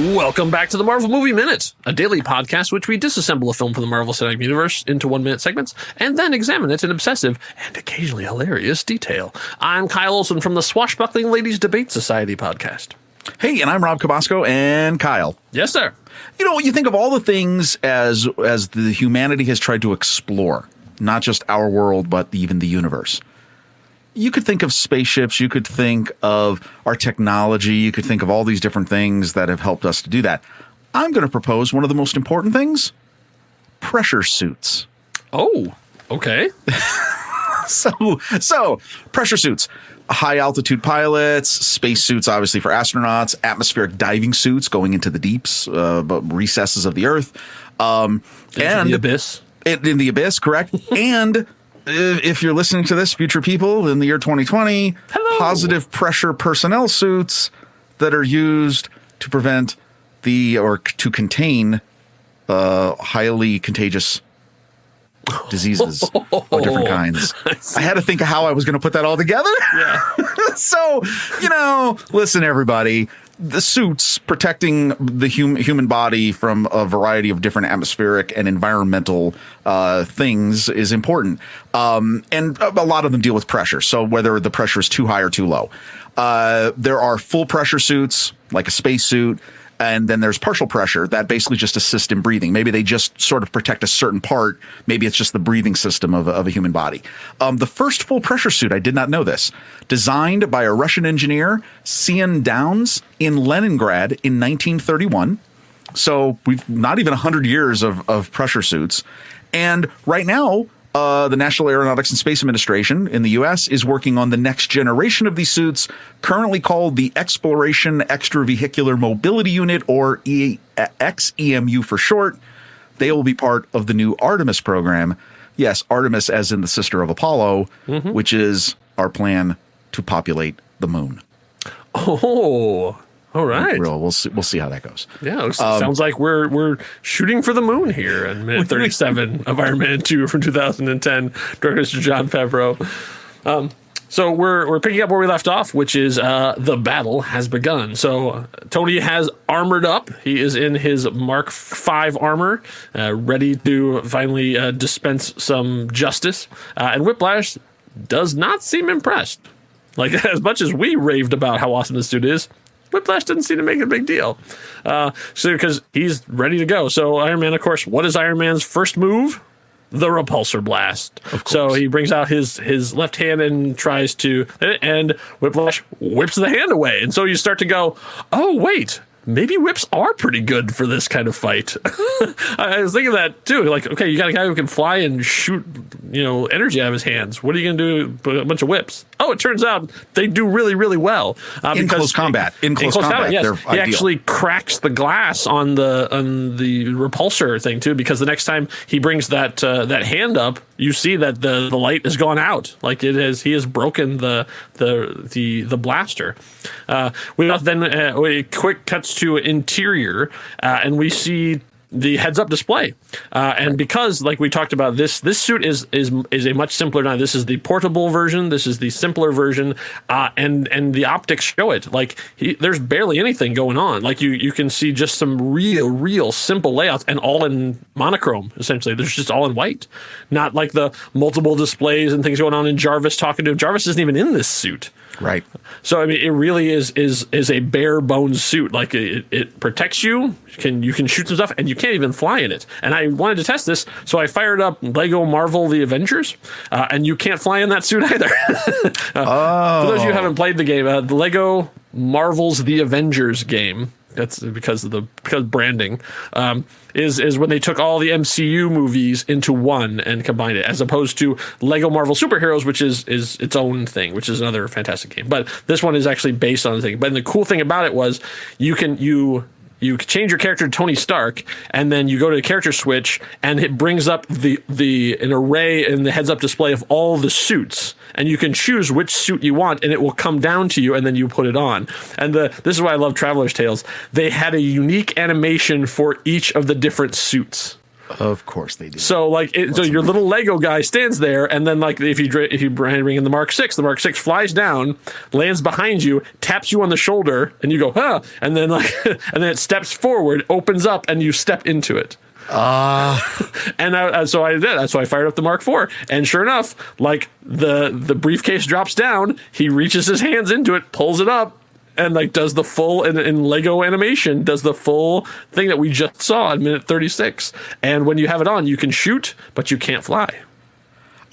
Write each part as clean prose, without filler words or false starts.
Welcome back to the Marvel Movie Minute, a daily podcast which we disassemble a film from the Marvel Cinematic Universe into 1-minute segments and then examine it in obsessive and occasionally hilarious detail. I'm Kyle Olson from the Swashbuckling Ladies Debate Society podcast. Hey, and I'm Rob Cabasco and Kyle. Yes, sir. You know, you think of all the things as the humanity has tried to explore, not just our world, but even the universe. You could think of spaceships, you could think of our technology, you could think of all these different things that have helped us to do that. I'm going to propose one of the most important things, pressure suits. Oh, okay. So pressure suits, high altitude pilots, space suits, obviously for astronauts, atmospheric diving suits going into the deeps, recesses of the earth. And the abyss. In the abyss, correct. And if you're listening to this, future people, in the year 2020, hello. Positive pressure personnel suits that are used to prevent or to contain highly contagious diseases of different kinds. I had to think of how I was going to put that all together. Yeah. So, listen, everybody. The suits protecting the human body from a variety of different atmospheric and environmental things is important. And a lot of them deal with pressure. So whether the pressure is too high or too low. There are full pressure suits, like a space suit. And then there's partial pressure that basically just assists in breathing. Maybe they just sort of protect a certain part. Maybe it's just the breathing system of a human body. The first full pressure suit, I did not know this, designed by a Russian engineer, Cian Downs, in Leningrad in 1931. So we've not even 100 years of pressure suits. And right now, the National Aeronautics and Space Administration in the U.S. is working on the next generation of these suits, currently called the Exploration Extravehicular Mobility Unit, or XEMU for short. They will be part of the new Artemis program. Yes, Artemis as in the sister of Apollo, which is our plan to populate the moon. Oh, all right. We'll see how that goes. Yeah, sounds like we're shooting for the moon here in minute 37 of Iron Man 2 from 2010, directed Mr. Jon Favreau. So we're picking up where we left off, which is the battle has begun. So Tony has armored up. He is in his Mark V armor, ready to finally dispense some justice. And Whiplash does not seem impressed. Like, as much as we raved about how awesome this suit is, Whiplash doesn't seem to make a big deal. Because he's ready to go. So Iron Man, of course, what is Iron Man's first move? The repulsor blast. So he brings out his left hand and tries to, and Whiplash whips the hand away. And so you start to go, oh, wait, maybe whips are pretty good for this kind of fight. I was thinking that too. Like, okay, you got a guy who can fly and shoot, energy out of his hands. What are you going to do with a bunch of whips? Oh, it turns out they do really, really well. In close combat. In close combat, yes. They're he ideal. actually cracks the glass on the repulsor thing too, because the next time he brings that hand up, you see that the light has gone out. Like he has broken the blaster. We quick cuts to interior, and we see the heads-up display, and because, like we talked about, this suit is a much simpler now. This is the portable version. This is the simpler version, and the optics show it. Like there's barely anything going on. Like you can see just some real simple layouts, and all in monochrome. Essentially, there's just all in white, not like the multiple displays and things going on. And Jarvis talking to him. Jarvis isn't even in this suit. Right. So I mean, it really is a bare bones suit. Like it protects you. You can shoot some stuff, and you can't even fly in it. And I wanted to test this, so I fired up Lego Marvel The Avengers, and you can't fly in that suit either. For those of you who haven't played the game, the Lego Marvel's The Avengers game. That's because branding is when they took all the MCU movies into one and combined it, as opposed to Lego Marvel Superheroes, which is its own thing, which is another fantastic game. But this one is actually based on the thing. But the cool thing about it was you change your character to Tony Stark, and then you go to the character switch, and it brings up an array in the heads-up display of all the suits, and you can choose which suit you want, and it will come down to you, and then you put it on. And this is why I love Traveler's Tales. They had a unique animation for each of the different suits. Of course they do. So like, so your little Lego guy stands there, and then like if you bring in the Mark 6, the Mark 6 flies down, lands behind you, taps you on the shoulder, and you go, huh, and then like, and then it steps forward, opens up, and you step into it. And so I did. That's why I fired up the Mark IV, and sure enough, like the briefcase drops down, he reaches his hands into it, pulls it up, and like does the full in Lego animation, does the full thing that we just saw in minute 36. And when you have it on, you can shoot, but you can't fly.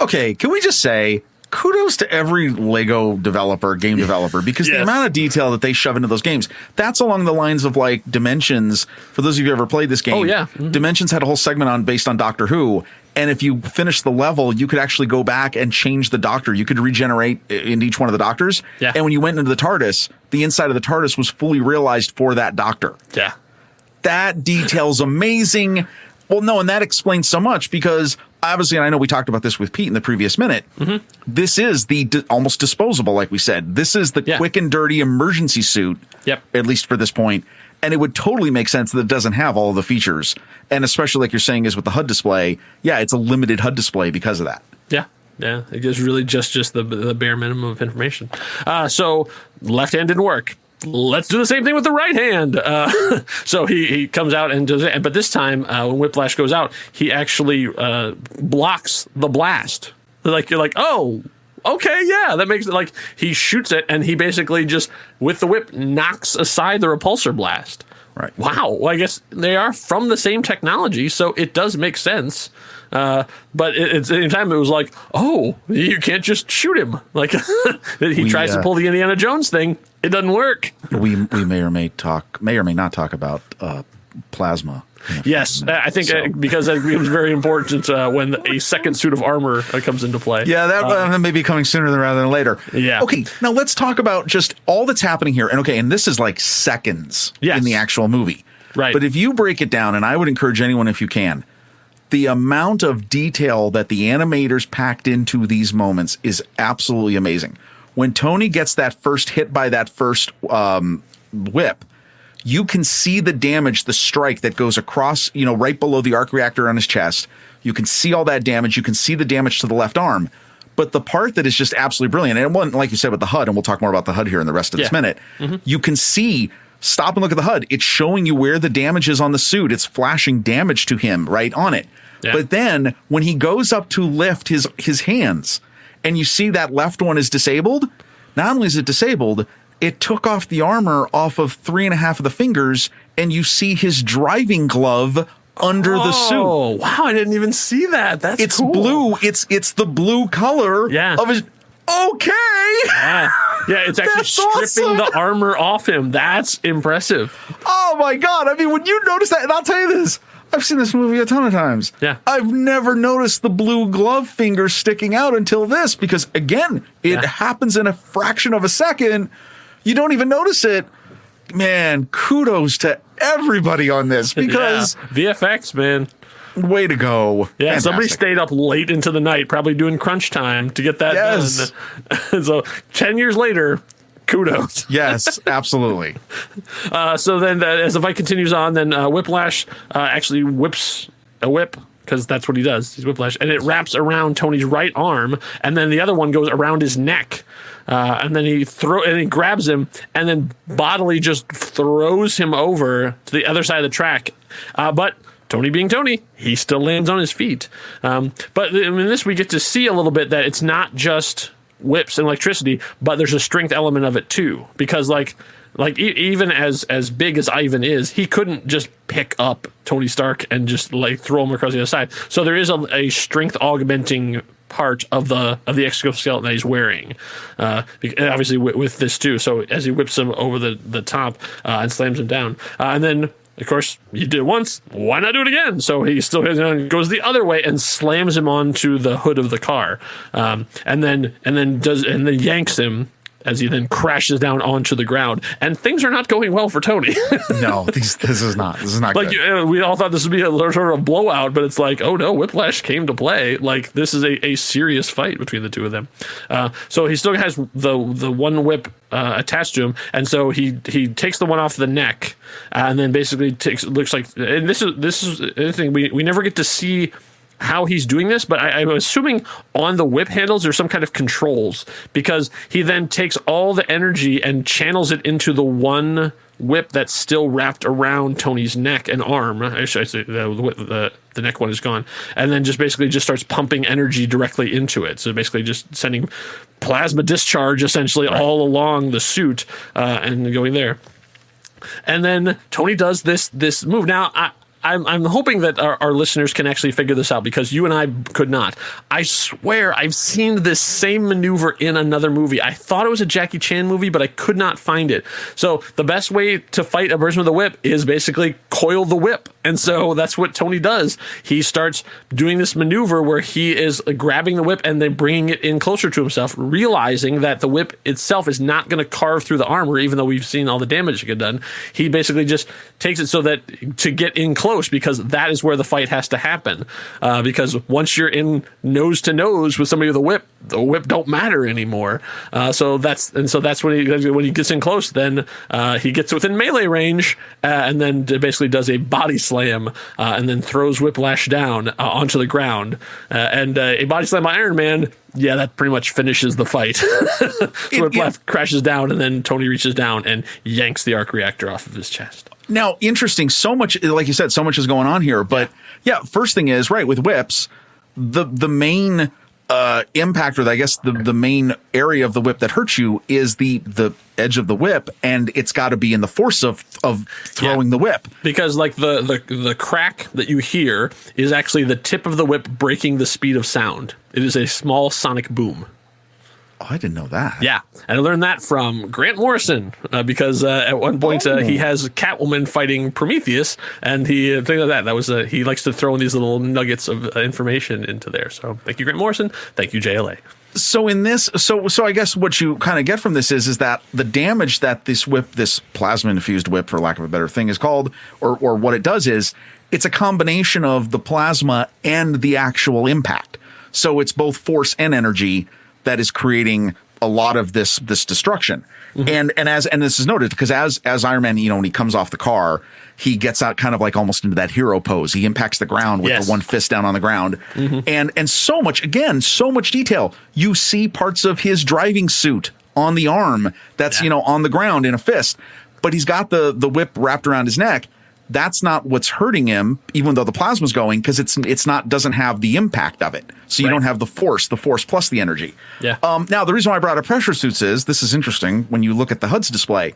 Okay, can we just say kudos to every Lego developer, game developer, because the amount of detail that they shove into those games, that's along the lines of like Dimensions. For those of you who ever played this game, Dimensions had a whole segment on based on Doctor Who. And if you finish the level, you could actually go back and change the Doctor. You could regenerate in each one of the Doctors. Yeah. And when you went into the TARDIS, the inside of the TARDIS was fully realized for that Doctor. Yeah. That detail's amazing. Well, no, and that explains so much because obviously, and I know we talked about this with Pete in the previous minute, this is the almost disposable, like we said. This is the quick and dirty emergency suit, at least for this point. And it would totally make sense that it doesn't have all of the features. And especially like you're saying is with the HUD display, it's a limited HUD display because of that. Yeah. Yeah, it gives really just the bare minimum of information. So left hand didn't work. Let's do the same thing with the right hand. So he comes out and does it. But this time, when Whiplash goes out, he actually blocks the blast. Like, you're like, oh, okay, yeah, that makes it like he shoots it and he basically just, with the whip, knocks aside the repulsor blast. Right. Wow. Well, I guess they are from the same technology, so it does make sense. But at the same time, it was like, oh, you can't just shoot him. Like he tries to pull the Indiana Jones thing. It doesn't work. We may or may not talk about plasma. Yes, I think because that becomes very important when a second suit of armor comes into play. Yeah, that may be coming sooner rather than later. Yeah. Okay, now let's talk about just all that's happening here. And this is like seconds in the actual movie. Right. But if you break it down, and I would encourage anyone if you can, the amount of detail that the animators packed into these moments is absolutely amazing. When Tony gets that first hit by that first whip, you can see the damage, the strike that goes across, right below the arc reactor on his chest. You can see all that damage. You can see the damage to the left arm. But the part that is just absolutely brilliant, and it wasn't, like you said, with the HUD, and we'll talk more about the HUD here in the rest of this minute, you can see, stop and look at the HUD. It's showing you where the damage is on the suit. It's flashing damage to him right on it. Yeah. But then when he goes up to lift his hands, and you see that left one is disabled, not only is it disabled, it took off the armor off of 3.5 of the fingers, and you see his driving glove under the suit. Oh, wow, I didn't even see that. That's cool. Blue. It's the blue color of his... Okay! Yeah, it's actually stripping the armor off him. That's impressive. Oh, my God. I mean, when you notice that, and I'll tell you this, I've seen this movie a ton of times. Yeah. I've never noticed the blue glove finger sticking out until this, because, again, it happens in a fraction of a second. You don't even notice it. Man, kudos to everybody on this, because VFX, man, way to go. Yeah, fantastic. Somebody stayed up late into the night, probably doing crunch time to get that done. So 10 years later, kudos. Yes, absolutely. So then as the fight continues on, then Whiplash actually whips a whip, because that's what he does. He's Whiplash. And it wraps around Tony's right arm, and then the other one goes around his neck. And then he grabs him and then bodily just throws him over to the other side of the track. But Tony being Tony, he still lands on his feet. But in this, we get to see a little bit that it's not just whips and electricity, but there's a strength element of it too. Because even as big as Ivan is, he couldn't just pick up Tony Stark and just throw him across the other side. So there is a strength augmenting part of the exoskeleton that he's wearing, obviously with this too. So as he whips him over the top and slams him down, and then of course you did it once, why not do it again? So he still goes the other way and slams him onto the hood of the car, and then yanks him. as he then crashes down onto the ground. And things are not going well for Tony. No, this is not like good. we all thought this would be a sort of a blowout, but it's like, oh no, Whiplash came to play. Like this is a serious fight between the two of them. So he still has the one whip attached to him, and so he takes the one off the neck, and then basically looks like, and this is anything we never get to see how he's doing this, but I'm assuming on the whip handles there's some kind of controls, because he then takes all the energy and channels it into the one whip that's still wrapped around Tony's neck and arm. Actually, I say the neck one is gone, and then just basically just starts pumping energy directly into it. So basically just sending plasma discharge essentially all along the suit and going there. And then Tony does this move. Now, I'm hoping that our listeners can actually figure this out, because you and I could not. I swear I've seen this same maneuver in another movie. I thought it was a Jackie Chan movie, but I could not find it. So the best way to fight a person with a whip is basically coil the whip. And so that's what Tony does. He starts doing this maneuver where he is grabbing the whip and then bringing it in closer to himself, realizing that the whip itself is not going to carve through the armor, even though we've seen all the damage it get done. He basically just takes it so that to get in close, because that is where the fight has to happen. Because once you're in nose to nose with somebody with a whip, the whip don't matter anymore. So that's when he gets in close, then he gets within melee range and then basically does a body slam and then throws Whiplash down onto the ground. And a body slam by Iron Man, yeah, that pretty much finishes the fight. So Whiplash crashes down, and then Tony reaches down and yanks the arc reactor off of his chest. Now, interesting. So much, like you said, so much is going on here. But yeah, first thing is, right, with whips, the main impact, or I guess the main area of the whip that hurts you is the edge of the whip, and it's got to be in the force of throwing the whip. Because like the crack that you hear is actually the tip of the whip breaking the speed of sound. It is a small sonic boom. Oh, I didn't know that. Yeah, and I learned that from Grant Morrison because at one point he has Catwoman fighting Prometheus, and he things like that. That was he likes to throw in these little nuggets of information into there. So thank you, Grant Morrison. Thank you, JLA. So in this, so I guess what you kind of get from this is that the damage that this whip, this plasma infused whip, for lack of a better thing, is called, or what it does is, it's a combination of the plasma and the actual impact. So it's both force and energy that is creating a lot of this destruction. Mm-hmm. And this is noted because as Iron Man, when he comes off the car, he gets out kind of like almost into that hero pose. He impacts the ground with the one fist down on the ground. Mm-hmm. And so much detail. You see parts of his driving suit on the arm that's, on the ground in a fist, but he's got the whip wrapped around his neck. That's not what's hurting him, even though the plasma's going, because doesn't have the impact of it. So you don't have the force plus the energy. Yeah. Now, the reason why I brought up pressure suits is, this is interesting when you look at the HUD's display.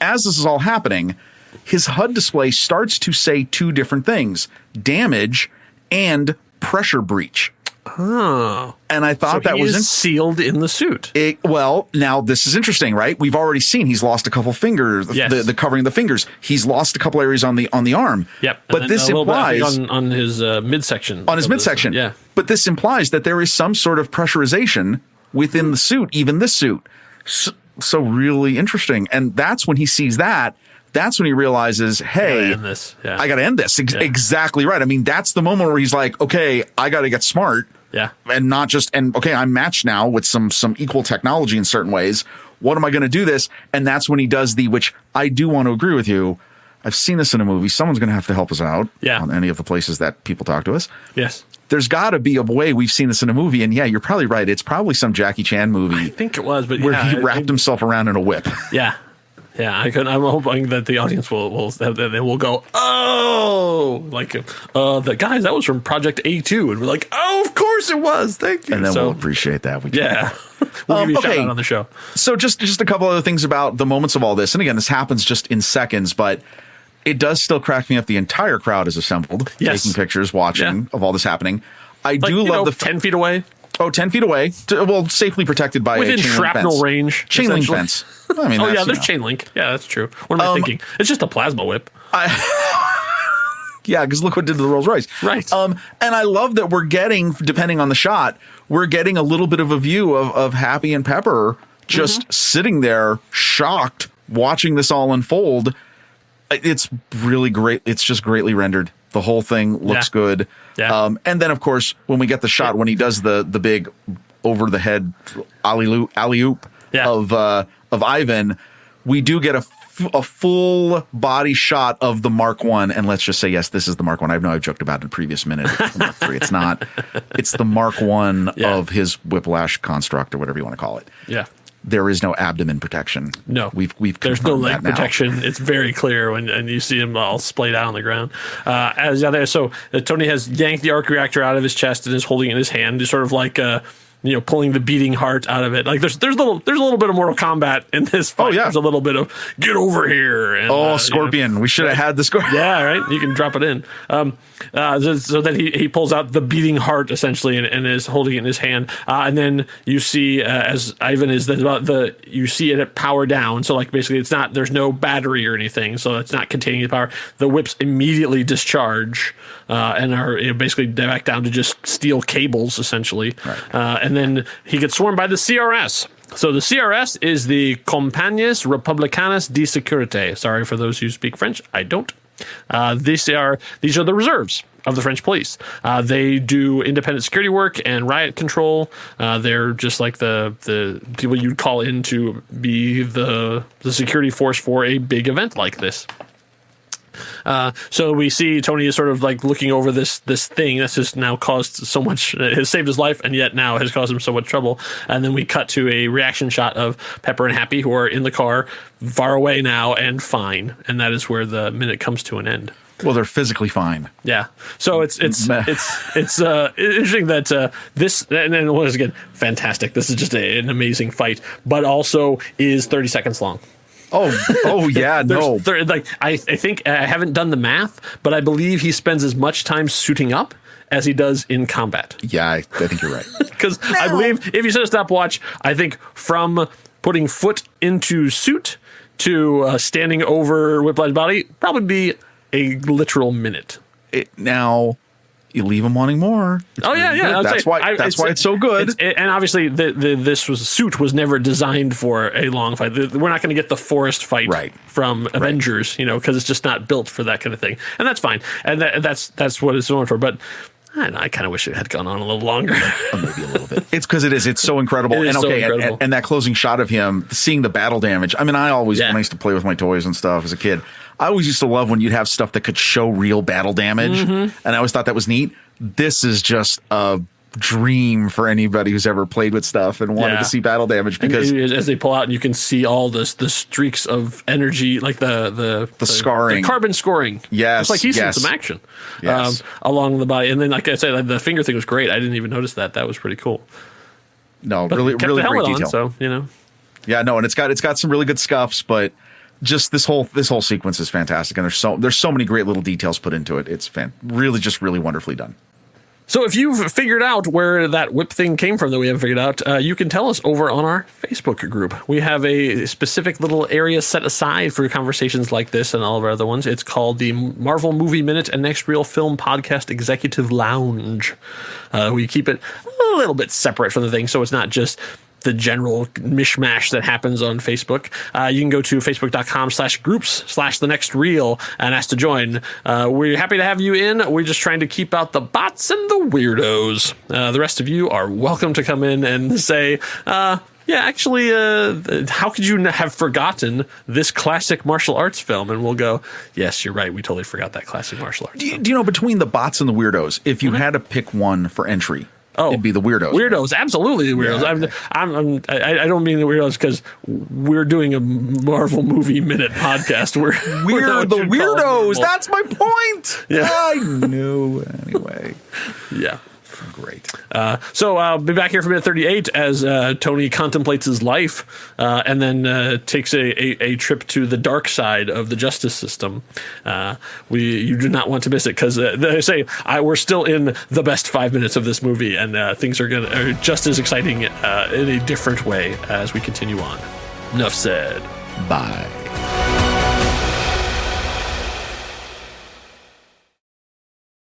As this is all happening, his HUD display starts to say two different things: damage and pressure breach. Oh. And I thought that was sealed in the suit. Well, now this is interesting, right? We've already seen he's lost a couple fingers, the covering of the fingers. He's lost a couple areas on the arm. Yep. But this implies on his midsection. On his midsection. Yeah. But this implies that there is some sort of pressurization within the suit, even this suit. So really interesting. And that's when he sees that. That's when he realizes, hey, I got to end this. Exactly right. I mean, that's the moment where he's like, okay, I got to get smart. Yeah. And not just, okay, I'm matched now with some equal technology in certain ways. What am I going to do this? And that's when he does which I do want to agree with you. I've seen this in a movie. Someone's going to have to help us out on any of the places that people talk to us. Yes. There's got to be a way we've seen this in a movie. And you're probably right. It's probably some Jackie Chan movie. I think it was, but where he wrapped himself around in a whip. Yeah. Yeah, I'm hoping that the audience will go, oh, like, the guys, that was from Project A2, and we're like, oh, of course it was, thank you. And then we'll appreciate that. We'll give you a shout out on the show. So just a couple other things about the moments of all this, and again, this happens just in seconds, but it does still crack me up. The entire crowd is assembled, taking pictures, watching of all this happening. I do love 10 feet away. Oh, 10 feet away. Safely protected by within a chain link shrapnel fence. range. Chain link fence. I mean, there's chain link. Yeah, that's true. What am I thinking? It's just a plasma whip. Yeah, because look what did to the Rolls Royce. Right. And I love that we're getting, depending on the shot, we're getting a little bit of a view of Happy and Pepper just sitting there shocked, watching this all unfold. It's really great. It's just greatly rendered. The whole thing looks good. Yeah. And then, of course, when we get the shot, when he does the big over the head alley-oop of Ivan, we do get a full body shot of the Mark I. And let's just say, yes, this is the Mark I. I know I've joked about it in the previous minute. Mark III. It's not. It's the Mark I of his Whiplash construct or whatever you want to call it. Yeah. There is no abdomen protection. No, we've there's no leg protection. It's very clear when you see him all splayed out on the ground. So Tony has yanked the arc reactor out of his chest and is holding it in his hand, just sort of like pulling the beating heart out of it. Like there's a little bit of Mortal Kombat in this fight. Oh yeah, there's a little bit of get over here. And, Scorpion. We should have had the Scorpion. Yeah, right. You can drop it in. So then he pulls out the beating heart essentially and is holding it in his hand. And then you see as Ivan is you see it at power down. So like basically there's no battery or anything. So it's not containing the power. The whips immediately discharge and are basically back down to just steel cables essentially. Right. And then he gets swarmed by the CRS. So the CRS is the Compagnies Republicanas de Sécurité. Sorry for those who speak French. I don't. These are the reserves of the French police. They do independent security work and riot control. They're just like the people you'd call in to be the security force for a big event like this. So we see Tony is sort of like looking over this thing that's just now caused so much, has saved his life and yet now has caused him so much trouble. And then we cut to a reaction shot of Pepper and Happy, who are in the car, far away now and fine. And that is where the minute comes to an end. Well, they're physically fine. Yeah. So it's interesting that this, and then once again, fantastic. This is just an amazing fight, but also is 30 seconds long. Oh yeah, no. I think I haven't done the math, but I believe he spends as much time suiting up as he does in combat. Yeah, I think you're right. Because I believe if you set a stopwatch, I think from putting foot into suit to standing over Whiplash's body, probably be a literal minute. Now, you leave him wanting more. That's why it's so good. And obviously, this suit was never designed for a long fight. We're not going to get the forest fight from Avengers, because it's just not built for that kind of thing, and that's fine. And that's what it's known for. But I kind of wish it had gone on a little longer. Maybe a little bit. It's because it's so incredible. And that closing shot of him seeing the battle damage. I mean, I always when I used to play with my toys and stuff as a kid, I always used to love when you'd have stuff that could show real battle damage, and I always thought that was neat. This is just a dream for anybody who's ever played with stuff and wanted to see battle damage, because as they pull out, and you can see all the streaks of energy, like the scarring, the carbon scoring. Yes, it's like he's seen some action along the body. And then, like I said, the finger thing was great. I didn't even notice that. That was pretty cool. No, but really great detail. So yeah, no, and it's got some really good scuffs, but just this whole sequence is fantastic, and there's so many great little details put into it. It's really wonderfully done. So if you've figured out where that whip thing came from that we haven't figured out, you can tell us over on our Facebook group. We have a specific little area set aside for conversations like this and all of our other ones. It's called the Marvel Movie Minute and Next Reel Film Podcast Executive Lounge. We keep it a little bit separate from the thing, so it's not just the general mishmash that happens on Facebook. You can go to facebook.com/groups/the-next-reel and ask to join. We're happy to have you in. We're just trying to keep out the bots and the weirdos. The rest of you are welcome to come in and say, how could you have forgotten this classic martial arts film? And we'll go, yes, you're right. We totally forgot that classic martial arts film. Do you know, between the bots and the weirdos, if you had to pick one for entry, it'd be the weirdos. Weirdos, absolutely the weirdos. Yeah, I don't mean the weirdos because we're doing a Marvel Movie Minute podcast. We're the weirdos. That's my point. Yeah. I knew anyway. Yeah. Great. So I'll be back here for minute 38 as Tony contemplates his life and then takes a trip to the dark side of the justice system. You do not want to miss it, because they say we're still in the best 5 minutes of this movie, and things are just as exciting in a different way as we continue on. Enough said. Bye.